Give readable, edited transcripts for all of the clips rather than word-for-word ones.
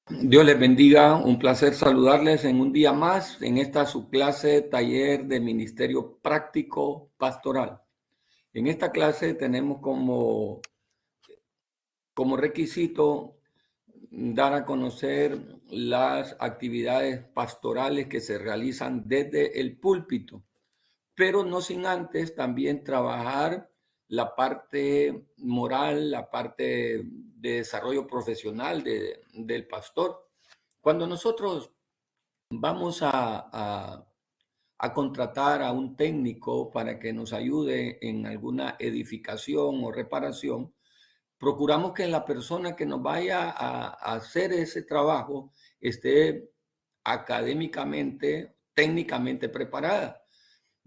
Dios les bendiga, un placer saludarles en un día más en esta su clase taller de ministerio práctico pastoral. En esta clase tenemos como requisito dar a conocer las actividades pastorales que se realizan desde el púlpito, pero no sin antes también trabajar la parte moral, la parte de desarrollo profesional del pastor. Cuando nosotros vamos a contratar a un técnico para que nos ayude en alguna edificación o reparación, procuramos que la persona que nos vaya a hacer ese trabajo esté académicamente, técnicamente preparada.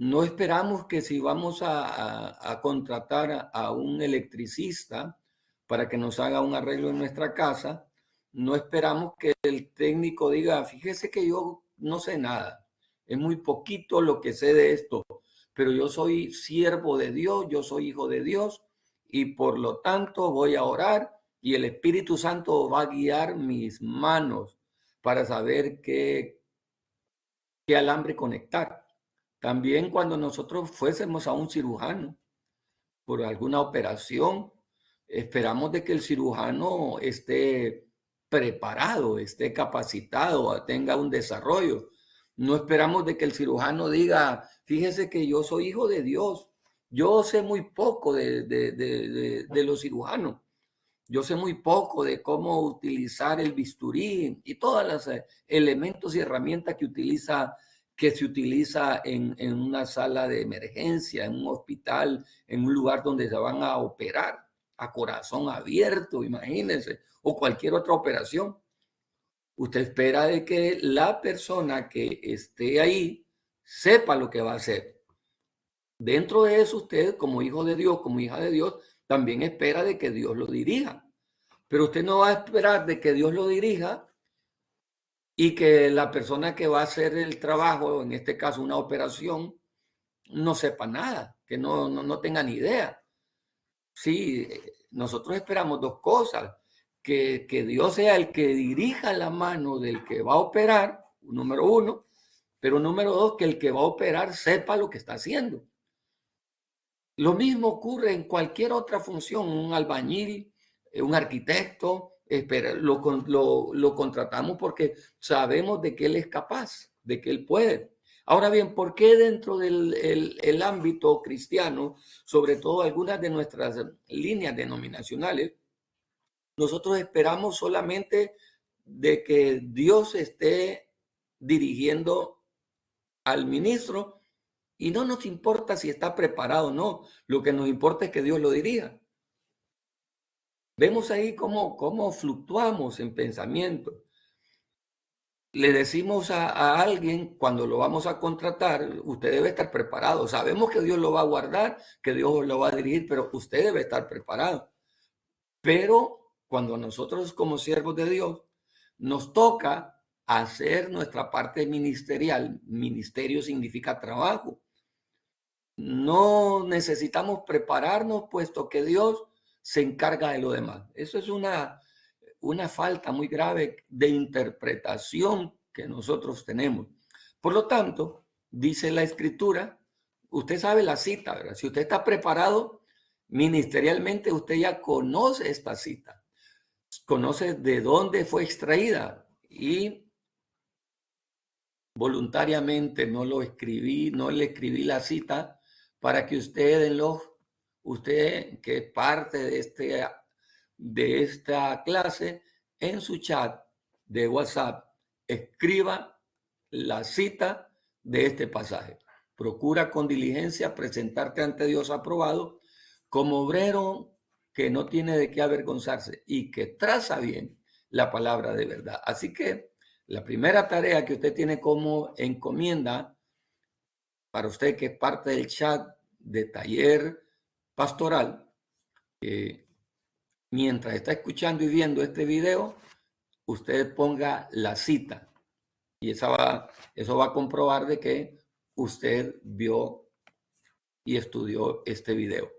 No esperamos que si vamos a contratar a un electricista para que nos haga un arreglo en nuestra casa, no esperamos que el técnico diga, fíjese que yo no sé nada, es muy poquito lo que sé de esto, pero yo soy siervo de Dios, yo soy hijo de Dios y por lo tanto voy a orar y el Espíritu Santo va a guiar mis manos para saber qué alambre conectar. También cuando nosotros fuésemos a un cirujano por alguna operación, esperamos de que el cirujano esté preparado, esté capacitado, tenga un desarrollo. No esperamos de que el cirujano diga, fíjese que yo soy hijo de Dios, yo sé muy poco de los cirujanos, yo sé muy poco de cómo utilizar el bisturí y todos los elementos y herramientas que se utiliza en una sala de emergencia, en un hospital, en un lugar donde se van a operar a corazón abierto, imagínense, o cualquier otra operación. Usted espera de que la persona que esté ahí sepa lo que va a hacer. Dentro de eso, usted como hijo de Dios, como hija de Dios, también espera de que Dios lo dirija. Pero usted no va a esperar de que Dios lo dirija y que la persona que va a hacer el trabajo, en este caso una operación, no sepa nada, que no tenga ni idea. Sí, nosotros esperamos dos cosas, que Dios sea el que dirija la mano del que va a operar, número uno, pero número dos, que el que va a operar sepa lo que está haciendo. Lo mismo ocurre en cualquier otra función, un albañil, un arquitecto, lo contratamos porque sabemos de que él es capaz, de que él puede. Ahora bien, ¿por qué dentro del el ámbito cristiano, sobre todo algunas de nuestras líneas denominacionales, nosotros esperamos solamente de que Dios esté dirigiendo al ministro y no nos importa si está preparado o no? Lo que nos importa es que Dios lo dirija. Vemos ahí cómo fluctuamos en pensamiento. Le decimos a alguien cuando lo vamos a contratar, usted debe estar preparado. Sabemos que Dios lo va a guardar, que Dios lo va a dirigir, pero usted debe estar preparado. Pero cuando nosotros como siervos de Dios nos toca hacer nuestra parte ministerial, ministerio significa trabajo. No necesitamos prepararnos puesto que Dios se encarga de lo demás. Eso es una falta muy grave de interpretación que nosotros tenemos. Por lo tanto, dice la escritura, usted sabe la cita, ¿verdad? Si usted está preparado ministerialmente, usted ya conoce esta cita, conoce de dónde fue extraída y voluntariamente no lo escribí, no le escribí la cita para que usted que es parte de esta clase, en su chat de WhatsApp, escriba la cita de este pasaje. Procura con diligencia presentarte ante Dios aprobado como obrero que no tiene de qué avergonzarse y que traza bien la palabra de verdad. Así que la primera tarea que usted tiene como encomienda para usted que es parte del chat de taller pastoral, mientras está escuchando y viendo este video, usted ponga la cita y eso va a comprobar de que usted vio y estudió este video.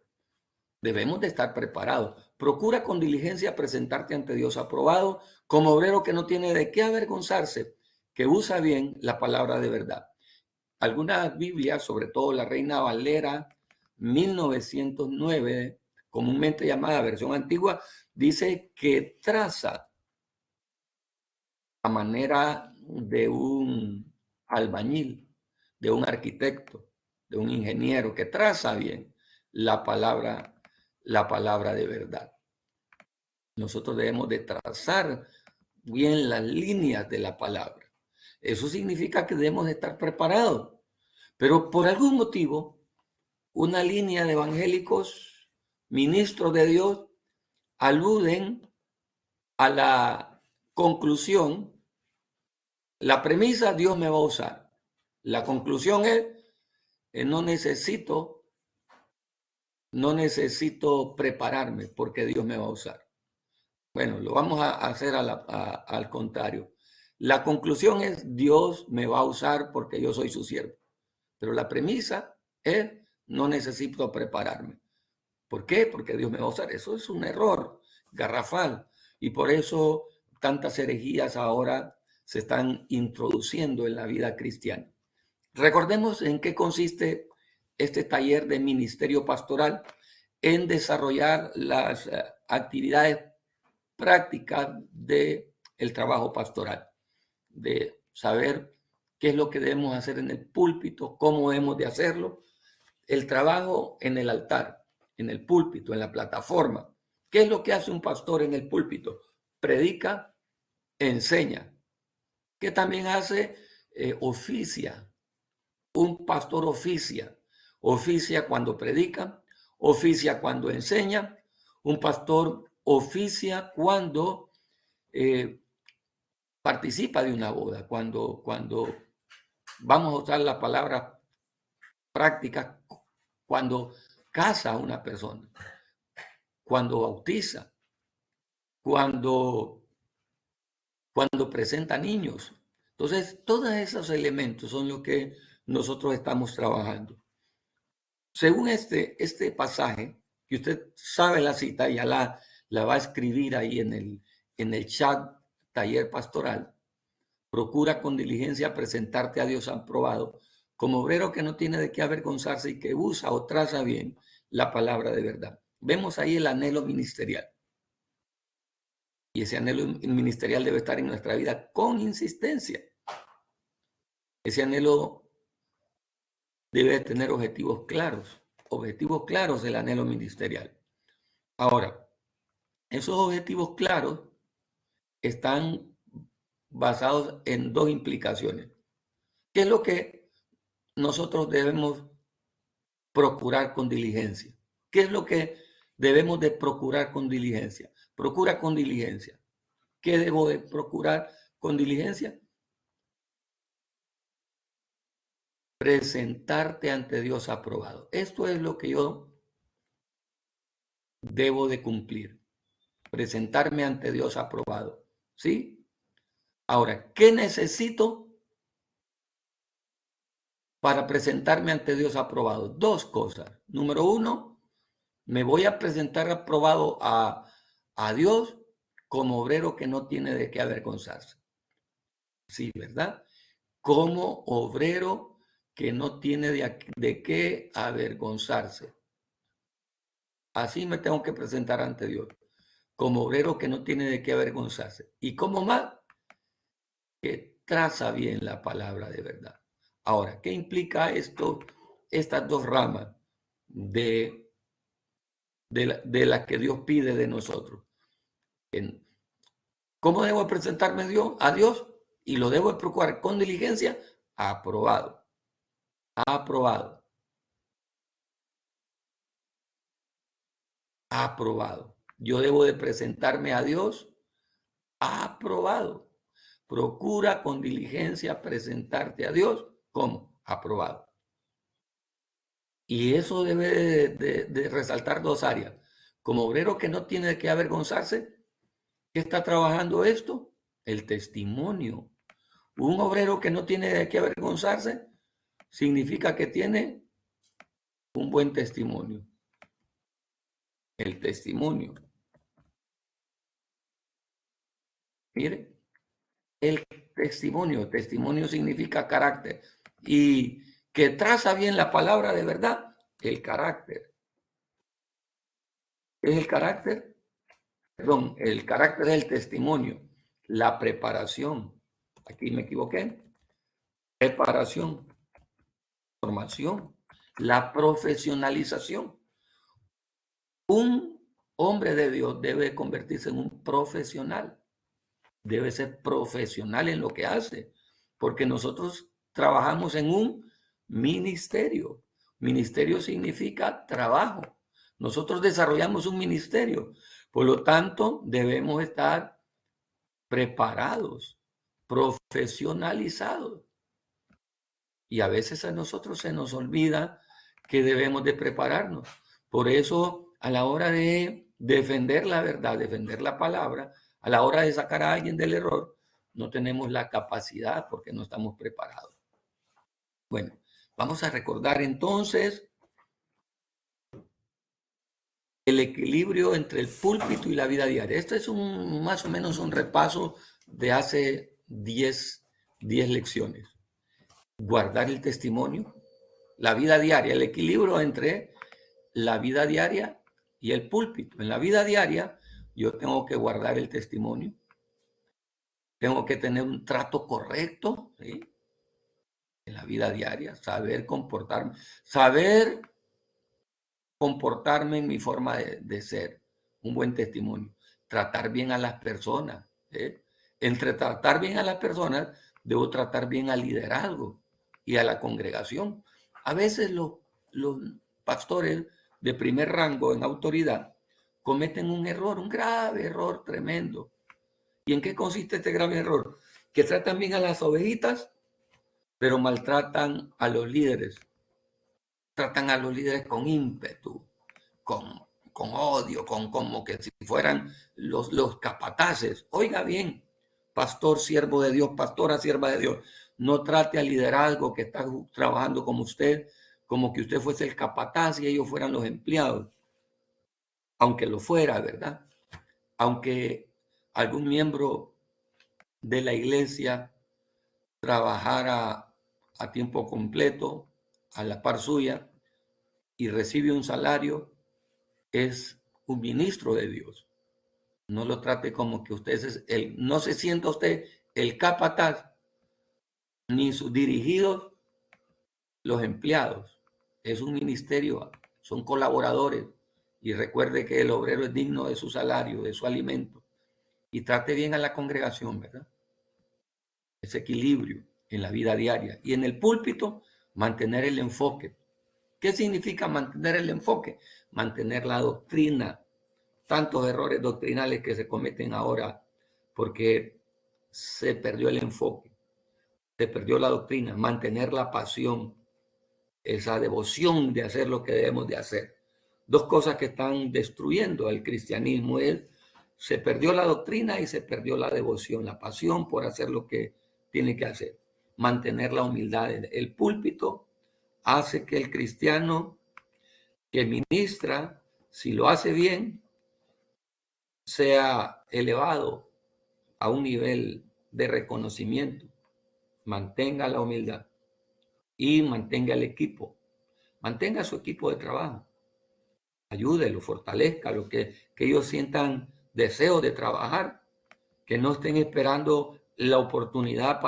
Debemos de estar preparados. procura con diligencia presentarte ante Dios aprobado, como obrero que no tiene de qué avergonzarse, que usa bien la palabra de verdad. Algunas Biblias, sobre todo la Reina Valera 1909, comúnmente llamada versión antigua, dice que traza a manera de un albañil, de un arquitecto, de un ingeniero que traza bien la palabra de verdad. Nosotros debemos de trazar bien las líneas de la palabra. Eso significa que debemos de estar preparados. Pero por algún motivo, una línea de evangélicos, ministros de Dios, aluden a la conclusión, la premisa, Dios me va a usar. La conclusión es, no necesito prepararme porque Dios me va a usar. Bueno, lo vamos a hacer al contrario. La conclusión es, Dios me va a usar porque yo soy su siervo. Pero la premisa es, no necesito prepararme. ¿Por qué? Porque Dios me va a usar. Eso es un error garrafal. Y por eso tantas herejías ahora se están introduciendo en la vida cristiana. Recordemos en qué consiste este taller de ministerio pastoral, en desarrollar las actividades prácticas del trabajo pastoral, de saber qué es lo que debemos hacer en el púlpito, cómo debemos de hacerlo, el trabajo en el altar, en el púlpito, en la plataforma. ¿Qué es lo que hace un pastor en el púlpito? Predica, enseña. ¿Qué también hace? Oficia. Un pastor oficia. Oficia cuando predica, oficia cuando enseña. Un pastor oficia cuando participa de una boda, cuando vamos a usar la palabra práctica, cuando casa a una persona, cuando bautiza, cuando presenta niños. Entonces, todos esos elementos son los que nosotros estamos trabajando. Según este pasaje, que usted sabe la cita, ya la va a escribir ahí en el chat taller pastoral. Procura con diligencia presentarte a Dios aprobado, como obrero que no tiene de qué avergonzarse y que usa o traza bien la palabra de verdad. Vemos ahí el anhelo ministerial. Y ese anhelo ministerial debe estar en nuestra vida con insistencia. Ese anhelo debe tener objetivos claros del anhelo ministerial. Ahora, esos objetivos claros están basados en dos implicaciones. ¿Qué es lo que nosotros debemos procurar con diligencia? ¿Qué es lo que debemos de procurar con diligencia? Procura con diligencia. ¿Qué debo de procurar con diligencia? Presentarte ante Dios aprobado. Esto es lo que yo debo de cumplir. Presentarme ante Dios aprobado. ¿Sí? Ahora, ¿qué necesito para presentarme ante Dios aprobado? Dos cosas. Número uno, me voy a presentar aprobado a Dios como obrero que no tiene de qué avergonzarse. Sí, ¿verdad? Como obrero que no tiene de qué avergonzarse. Así me tengo que presentar ante Dios, como obrero que no tiene de qué avergonzarse. Y como más, que traza bien la palabra de verdad. Ahora, ¿qué implica esto? Estas dos ramas de la que Dios pide de nosotros. ¿Cómo debo presentarme a Dios? Y lo debo procurar con diligencia. Aprobado. Aprobado. Aprobado. Yo debo de presentarme a Dios aprobado. Procura con diligencia presentarte a Dios como aprobado. Y eso debe de resaltar dos áreas. Como obrero que no tiene de qué avergonzarse, ¿qué está trabajando esto? El testimonio. Un obrero que no tiene de qué avergonzarse significa que tiene un buen testimonio. El testimonio. Mire, el testimonio significa carácter. Y que traza bien la palabra de verdad, el carácter. ¿Es el carácter? Perdón, el carácter es el testimonio, la preparación. Aquí me equivoqué. Preparación, formación, la profesionalización. Un hombre de Dios debe convertirse en un profesional. Debe ser profesional en lo que hace, porque nosotros trabajamos en un ministerio. Ministerio significa trabajo. Nosotros desarrollamos un ministerio. Por lo tanto, debemos estar preparados, profesionalizados. Y a veces a nosotros se nos olvida que debemos de prepararnos. Por eso, a la hora de defender la verdad, defender la palabra, a la hora de sacar a alguien del error, no tenemos la capacidad porque no estamos preparados. Bueno, vamos a recordar entonces el equilibrio entre el púlpito y la vida diaria. Este es más o menos un repaso de hace 10 lecciones. Guardar el testimonio, la vida diaria, el equilibrio entre la vida diaria y el púlpito. En la vida diaria yo tengo que guardar el testimonio, tengo que tener un trato correcto, ¿sí? En la vida diaria, saber comportarme en mi forma de ser, un buen testimonio, tratar bien a las personas. ¿Sí? Entre tratar bien a las personas, debo tratar bien al liderazgo y a la congregación. A veces los pastores de primer rango en autoridad cometen un error, un grave error tremendo. ¿Y en qué consiste este grave error? Que tratan bien a las ovejitas, pero maltratan a los líderes. Tratan a los líderes con ímpetu, con odio, como que si fueran los capataces. Oiga bien, pastor, siervo de Dios, pastora, sierva de Dios, no trate al liderazgo que está trabajando como usted, como que usted fuese el capataz y ellos fueran los empleados, aunque lo fuera, ¿verdad? Aunque algún miembro de la iglesia trabajara a tiempo completo, a la par suya, y recibe un salario, es un ministro de Dios. No lo trate como que usted es no se sienta usted el capataz, ni sus dirigidos los empleados. Es un ministerio, son colaboradores. Y recuerde que el obrero es digno de su salario, de su alimento. Y trate bien a la congregación, ¿verdad? Ese equilibrio en la vida diaria. Y en el púlpito, mantener el enfoque. ¿Qué significa mantener el enfoque? Mantener la doctrina. Tantos errores doctrinales que se cometen ahora porque se perdió el enfoque, se perdió la doctrina, mantener la pasión, esa devoción de hacer lo que debemos de hacer. Dos cosas que están destruyendo el cristianismo es, se perdió la doctrina y se perdió la devoción, la pasión por hacer lo que tiene que hacer. Mantener la humildad. El púlpito hace que el cristiano que ministra, si lo hace bien, sea elevado a un nivel de reconocimiento. Mantenga la humildad y mantenga el equipo. Mantenga su equipo de trabajo. Ayúdelo, fortalezca, que ellos sientan deseo de trabajar, que no estén esperando la oportunidad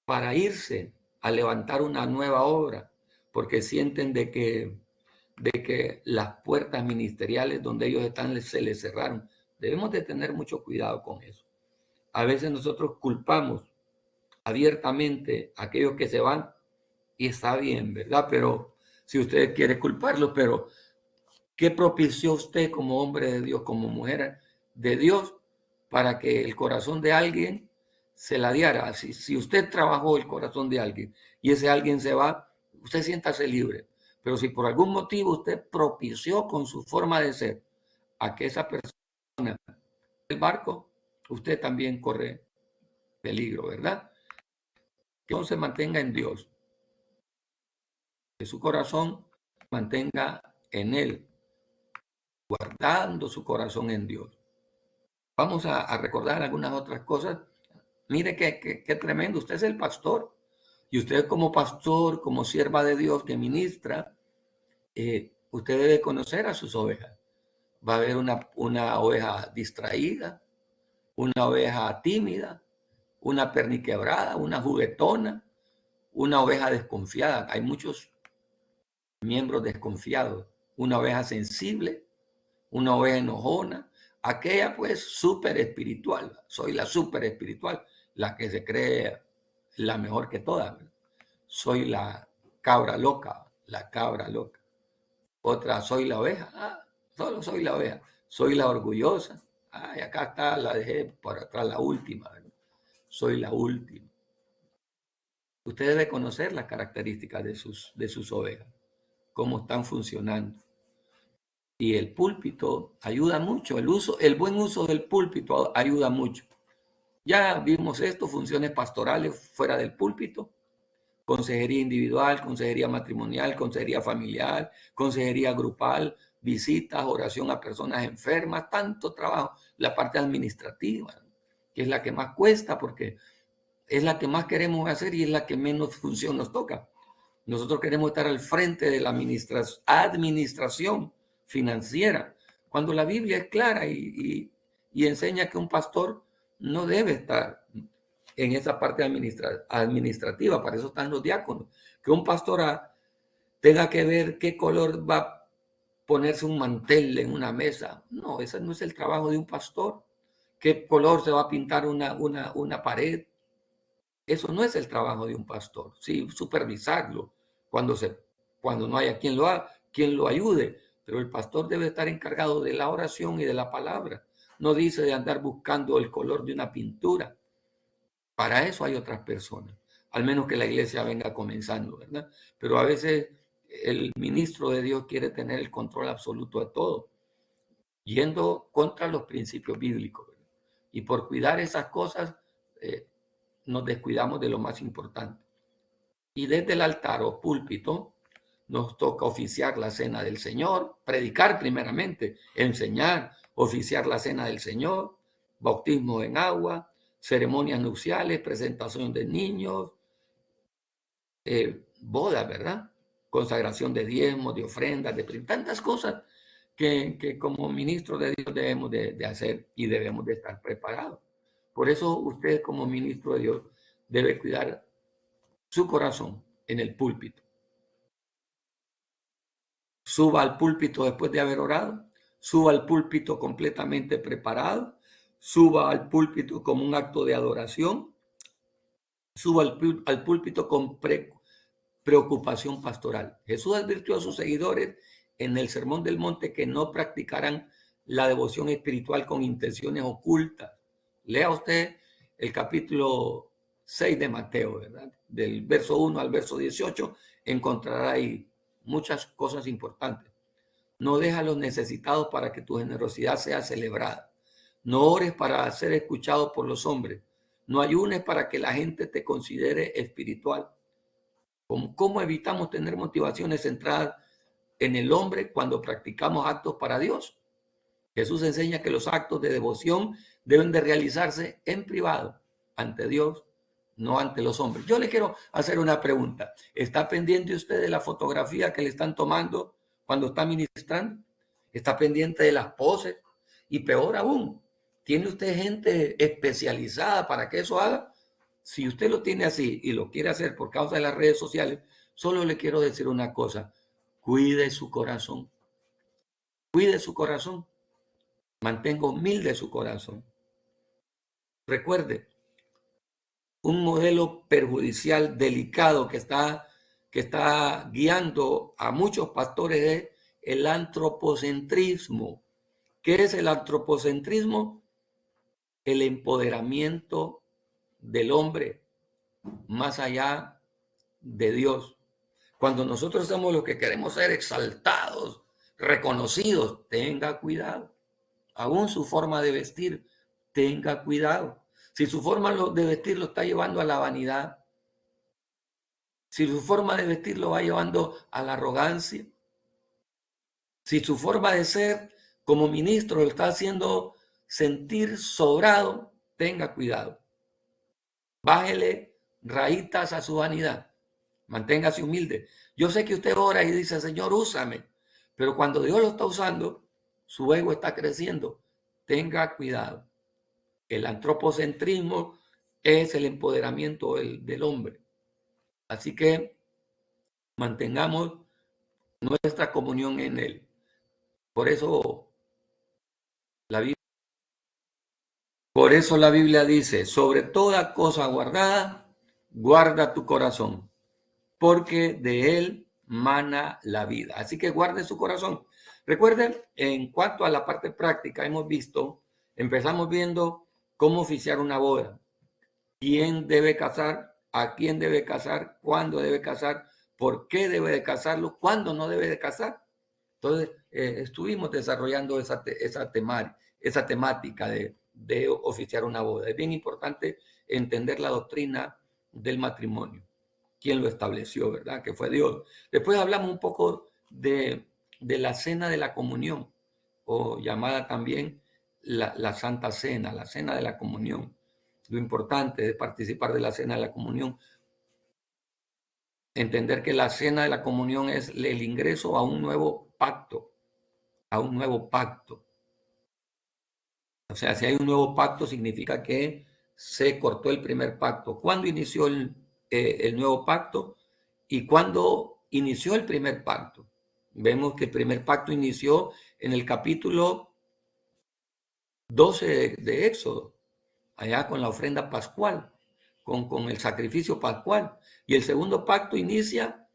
para irse a levantar una nueva obra, porque sienten de que las puertas ministeriales donde ellos están se les cerraron. Debemos de tener mucho cuidado con eso. A veces nosotros culpamos abiertamente a aquellos que se van y está bien, ¿verdad? Pero si usted quiere culparlos, pero ¿qué propició usted como hombre de Dios, como mujer de Dios, para que el corazón de alguien se ladeara? Si usted trabajó el corazón de alguien y ese alguien se va, usted siéntase libre. Pero si por algún motivo usted propició con su forma de ser a que esa persona el barco, usted también corre peligro, ¿verdad? Que no se mantenga en Dios, que su corazón mantenga en Él, guardando su corazón en Dios. Vamos a recordar algunas otras cosas. Mire qué tremendo. Usted es el pastor. Y usted como pastor, como sierva de Dios que ministra, usted debe conocer a sus ovejas. Va a haber una oveja distraída, una oveja tímida, una perniquebrada, una juguetona, una oveja desconfiada. Hay muchos miembros desconfiados. Una oveja sensible, una oveja enojona. Aquella pues súper espiritual. Soy la súper espiritual, la que se cree la mejor que todas. Soy la cabra loca, la cabra loca. Otra, soy la oveja. Solo soy la oveja. Soy la orgullosa. Y acá está, la dejé por atrás, la última. ¿Verdad? Soy la última. Usted debe conocer las características de sus ovejas, cómo están funcionando. Y el púlpito ayuda mucho. El buen uso del púlpito ayuda mucho. Ya vimos esto, funciones pastorales fuera del púlpito. Consejería individual, consejería matrimonial, consejería familiar, consejería grupal, visitas, oración a personas enfermas, tanto trabajo. La parte administrativa, que es la que más cuesta porque es la que más queremos hacer y es la que menos función nos toca. Nosotros queremos estar al frente de la administración financiera, cuando la Biblia es clara y enseña que un pastor no debe estar en esa parte administrativa, para eso están los diáconos, que un pastor tenga que ver qué color va a ponerse un mantel en una mesa. No, ese no es el trabajo de un pastor. ¿Qué color se va a pintar una pared? Eso no es el trabajo de un pastor. Sí, supervisarlo cuando, cuando no haya quien lo ayude, pero el pastor debe estar encargado de la oración y de la palabra. No dice de andar buscando el color de una pintura. Para eso hay otras personas, al menos que la iglesia venga comenzando, ¿verdad? Pero a veces el ministro de Dios quiere tener el control absoluto de todo, yendo contra los principios bíblicos, ¿verdad? Y por cuidar esas cosas, nos descuidamos de lo más importante. Y desde el altar o púlpito nos toca oficiar la cena del Señor, predicar primeramente, enseñar, oficiar la cena del Señor, bautismo en agua, ceremonias nupciales, presentación de niños, bodas, ¿verdad? Consagración de diezmos, de ofrendas, de tantas cosas que como ministro de Dios debemos de hacer y debemos de estar preparados. Por eso usted como ministro de Dios debe cuidar su corazón en el púlpito. Suba al púlpito después de haber orado, suba al púlpito completamente preparado, suba al púlpito como un acto de adoración, suba al púlpito con preocupación pastoral. Jesús advirtió a sus seguidores en el Sermón del Monte que no practicaran la devoción espiritual con intenciones ocultas. Lea usted el capítulo 6 de Mateo, ¿verdad? Del verso 1 al verso 18, encontrará ahí muchas cosas importantes. No dejes a los necesitados para que tu generosidad sea celebrada. No ores para ser escuchado por los hombres. No ayunes para que la gente te considere espiritual. ¿Cómo evitamos tener motivaciones centradas en el hombre cuando practicamos actos para Dios? Jesús enseña que los actos de devoción deben de realizarse en privado, ante Dios, no ante los hombres. Yo le quiero hacer una pregunta. ¿Está pendiente usted de la fotografía que le están tomando cuando está ministrando? ¿Está pendiente de las poses? Y peor aún, ¿tiene usted gente especializada para que eso haga? Si usted lo tiene así y lo quiere hacer por causa de las redes sociales, solo le quiero decir una cosa. Cuide su corazón. Cuide su corazón. Mantenga humilde su corazón. Recuerde, un modelo perjudicial, delicado que está guiando a muchos pastores es el antropocentrismo. ¿Qué es el antropocentrismo? El empoderamiento del hombre más allá de Dios. Cuando nosotros somos los que queremos ser exaltados, reconocidos, tenga cuidado. Aún su forma de vestir, tenga cuidado. Si su forma de vestir lo está llevando a la vanidad, si su forma de vestir lo va llevando a la arrogancia, si su forma de ser como ministro lo está haciendo sentir sobrado, tenga cuidado. Bájele rayitas a su vanidad. Manténgase humilde. Yo sé que usted ora y dice, Señor, úsame. Pero cuando Dios lo está usando, su ego está creciendo. Tenga cuidado. El antropocentrismo es el empoderamiento del hombre. Así que mantengamos nuestra comunión en Él. Por eso la Biblia dice, sobre toda cosa guardada, guarda tu corazón, porque de él mana la vida. Así que guarde su corazón. Recuerden, en cuanto a la parte práctica, empezamos viendo cómo oficiar una boda. ¿Quién debe casar? ¿A quién debe casar? ¿Cuándo debe casar? ¿Por qué debe de casarlo? ¿Cuándo no debe de casar? Entonces, estuvimos desarrollando esa temática de oficiar una boda. Es bien importante entender la doctrina del matrimonio. ¿Quién lo estableció, verdad? Que fue Dios. Después hablamos un poco de la cena de la comunión, o llamada también la Santa Cena, la cena de la comunión. Lo importante de participar de la cena de la comunión. Entender que la cena de la comunión es el ingreso a un nuevo pacto, a un nuevo pacto. O sea, si hay un nuevo pacto, significa que se cortó el primer pacto. ¿Cuándo inició el nuevo pacto? ¿Y cuándo inició el primer pacto? Vemos que el primer pacto inició en el capítulo 12 de Éxodo, allá con la ofrenda pascual, con el sacrificio pascual. Y el segundo pacto inicia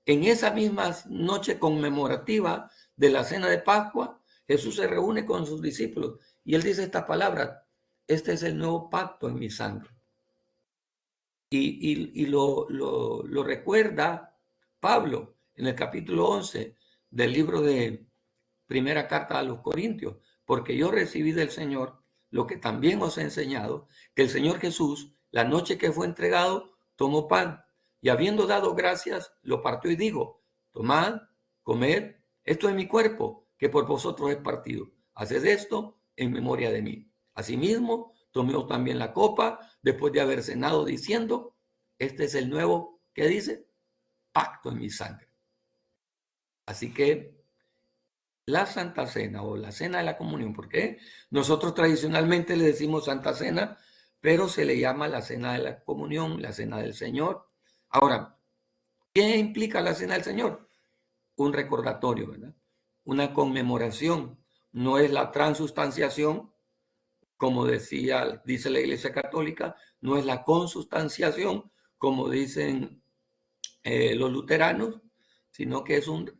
en esa misma noche conmemorativa de la cena de Pascua. Jesús se reúne con sus discípulos y él dice estas palabras: este es el nuevo pacto en mi sangre. Y lo recuerda Pablo en el capítulo 11 del libro de Primera Carta a los Corintios, porque yo recibí del Señor lo que también os he enseñado, que el Señor Jesús, la noche que fue entregado, tomó pan y habiendo dado gracias, lo partió y dijo: tomad, comed, esto es mi cuerpo, que por vosotros es partido. Haced esto en memoria de mí. Asimismo, tomó también la copa después de haber cenado, diciendo: este es el nuevo, ¿qué dice? Pacto en mi sangre. Así que la Santa Cena o la Cena de la Comunión, porque nosotros tradicionalmente le decimos Santa Cena, pero se le llama la Cena de la Comunión, la Cena del Señor. Ahora, ¿qué implica la Cena del Señor? Un recordatorio, ¿verdad? Una conmemoración. No es la transustanciación, como dice la Iglesia Católica, no es la consustanciación, como dicen los luteranos, sino que es un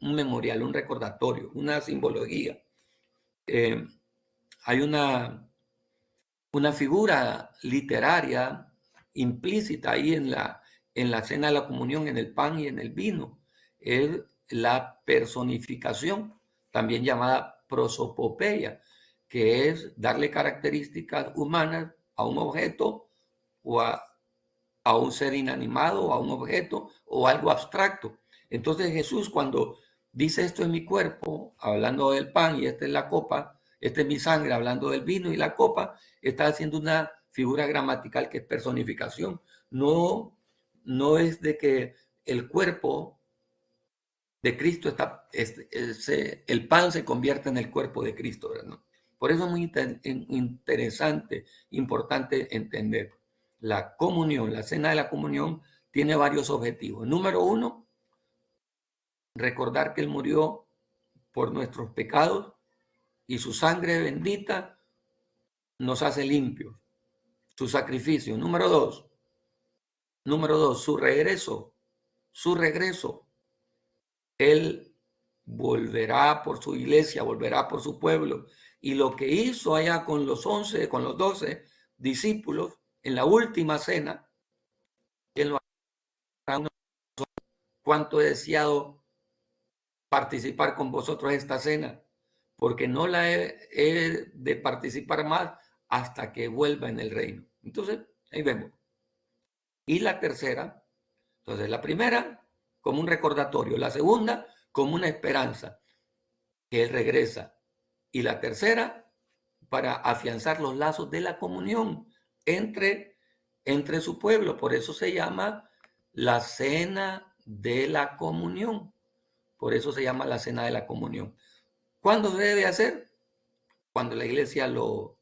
memorial, un recordatorio, una simbología. Hay una figura literaria implícita ahí en la cena de la comunión, en el pan y en el vino. Es la personificación, también llamada prosopopeya, que es darle características humanas a un objeto o a un ser inanimado, o a un objeto o algo abstracto. Entonces Jesús, cuando dice esto es mi cuerpo, hablando del pan, y esta es la copa, esta es mi sangre, hablando del vino y la copa, está haciendo una figura gramatical que es personificación. No es de que el cuerpo de Cristo el pan se convierte en el cuerpo de Cristo, ¿verdad? Por eso es muy interesante, importante entender. La comunión, la cena de la comunión, tiene varios objetivos. Número uno, recordar que Él murió por nuestros pecados y su sangre bendita nos hace limpios. Su sacrificio. Número dos, su regreso. Él volverá por su iglesia, volverá por su pueblo. Y lo que hizo allá con los 12 discípulos en la última cena, Él lo hará. Cuánto he deseado participar con vosotros en esta cena, porque no la he de participar más hasta que vuelva en el reino. Entonces, ahí vemos. Y la tercera, entonces la primera como un recordatorio, la segunda como una esperanza, que Él regresa. Y la tercera, para afianzar los lazos de la comunión entre su pueblo. Por eso se llama la cena de la comunión. Por eso se llama la cena de la comunión. ¿Cuándo se debe hacer? Cuando la iglesia lo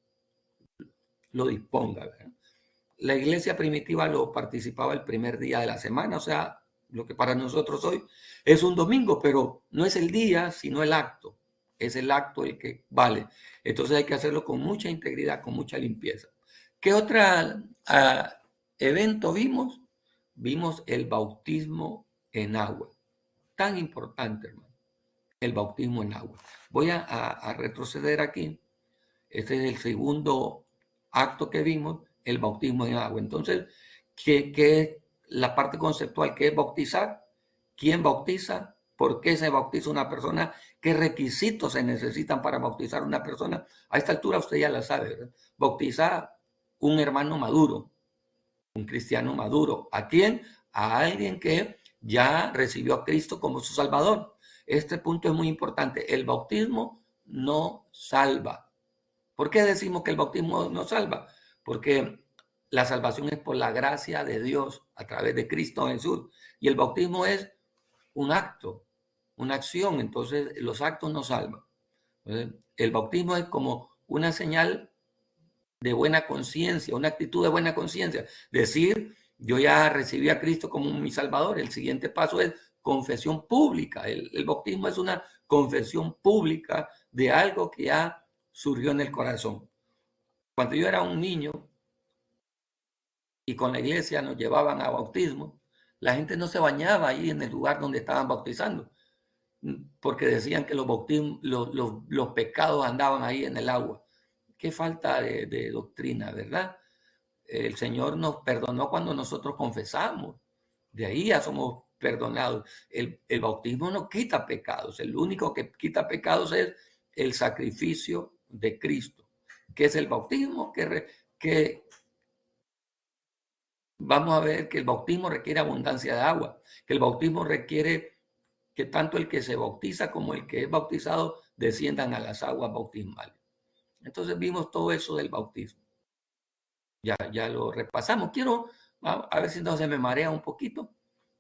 disponga, ¿verdad? La iglesia primitiva lo participaba el primer día de la semana, o sea, lo que para nosotros hoy es un domingo, pero no es el día, sino el acto. Es el acto el que vale. Entonces hay que hacerlo con mucha integridad, con mucha limpieza. ¿Qué otro evento vimos? Vimos el bautismo en agua. Tan importante, hermano, el bautismo en agua. Voy a retroceder aquí. Este es el segundo acto que vimos, el bautismo en agua. Entonces, ¿qué es la parte conceptual? ¿Qué es bautizar? ¿Quién bautiza? ¿Por qué se bautiza una persona? ¿Qué requisitos se necesitan para bautizar a una persona? A esta altura usted ya la sabe, ¿verdad? Bautiza un hermano maduro, un cristiano maduro. ¿A quién? A alguien que ya recibió a Cristo como su Salvador. Este punto es muy importante. El bautismo no salva. ¿Por qué decimos que el bautismo nos salva? Porque la salvación es por la gracia de Dios a través de Cristo Jesús. Y el bautismo es un acto, una acción. Entonces, los actos nos salvan. Entonces, el bautismo es como una señal de buena conciencia, una actitud de buena conciencia. Decir, yo ya recibí a Cristo como mi Salvador. El siguiente paso es confesión pública. El bautismo es una confesión pública de algo que ya surgió en el corazón. Cuando yo era un niño y con la iglesia nos llevaban a bautismo, la gente no se bañaba ahí en el lugar donde estaban bautizando, porque decían que los pecados andaban ahí en el agua. Qué falta de doctrina, ¿verdad? El Señor nos perdonó cuando nosotros confesamos. De ahí ya somos perdonados. El bautismo no quita pecados. El único que quita pecados es el sacrificio de Cristo. ¿Qué es el bautismo? Que vamos a ver que el bautismo requiere abundancia de agua, que el bautismo requiere que tanto el que se bautiza como el que es bautizado desciendan a las aguas bautismales. Entonces vimos todo eso del bautismo. Ya lo repasamos. Quiero, a ver si no se me marea un poquito.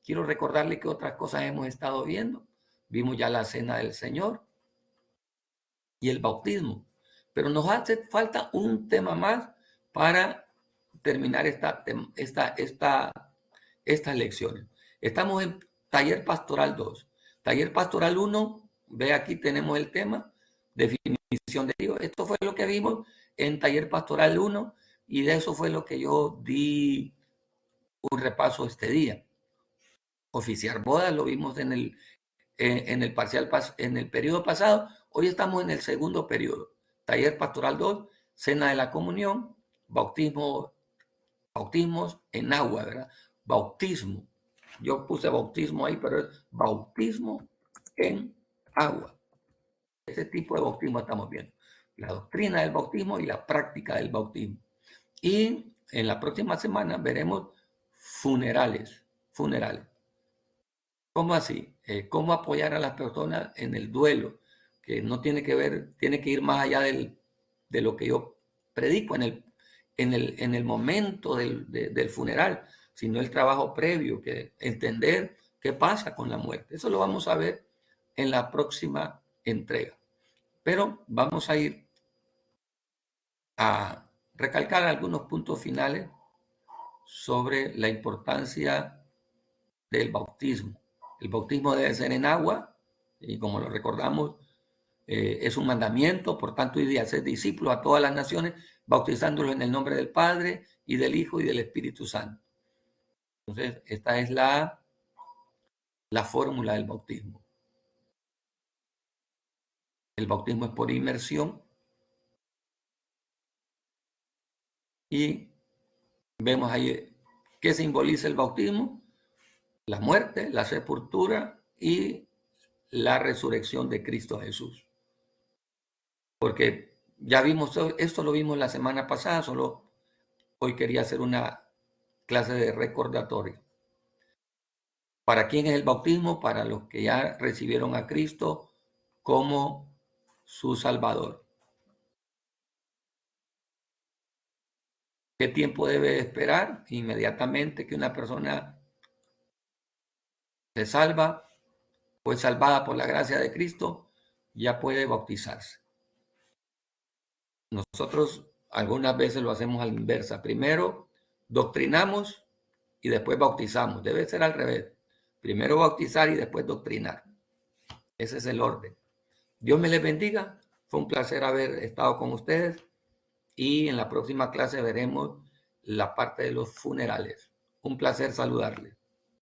Quiero recordarle que otras cosas hemos estado viendo. Vimos ya la cena del Señor y el bautismo. Pero nos hace falta un tema más para terminar estas lecciones. Estamos en Taller Pastoral 2. Taller Pastoral 1, ve aquí tenemos el tema, definición de Dios. Esto fue lo que vimos en Taller Pastoral 1 y de eso fue lo que yo di un repaso este día. Oficiar bodas lo vimos en el parcial, en el periodo pasado. Hoy estamos en el segundo periodo. Taller Pastoral 2, Cena de la Comunión, bautismos en agua, ¿verdad? Bautismo. Yo puse bautismo ahí, pero es bautismo en agua. Ese tipo de bautismo estamos viendo. La doctrina del bautismo y la práctica del bautismo. Y en la próxima semana veremos funerales. ¿Cómo así? ¿Cómo apoyar a las personas en el duelo? Que no tiene que ver, tiene que ir más allá de lo que yo predico en el momento del funeral, sino el trabajo previo, que entender qué pasa con la muerte. Eso lo vamos a ver en la próxima entrega. Pero vamos a ir a recalcar algunos puntos finales sobre la importancia del bautismo. El bautismo debe ser en agua y como lo recordamos, es un mandamiento, por tanto, y de hacer discípulos a todas las naciones, bautizándolos en el nombre del Padre y del Hijo y del Espíritu Santo. Entonces, esta es la fórmula del bautismo. El bautismo es por inmersión y vemos ahí qué simboliza el bautismo: la muerte, la sepultura y la resurrección de Cristo Jesús. Porque ya vimos, esto lo vimos la semana pasada, solo hoy quería hacer una clase de recordatorio. ¿Para quién es el bautismo? Para los que ya recibieron a Cristo como su Salvador. ¿Qué tiempo debe esperar? Inmediatamente que una persona se salva, fue salvada por la gracia de Cristo, ya puede bautizarse. Nosotros algunas veces lo hacemos a la inversa. Primero doctrinamos y después bautizamos. Debe ser al revés. Primero bautizar y después doctrinar. Ese es el orden. Dios me les bendiga. Fue un placer haber estado con ustedes y en la próxima clase veremos la parte de los funerales. Un placer saludarles.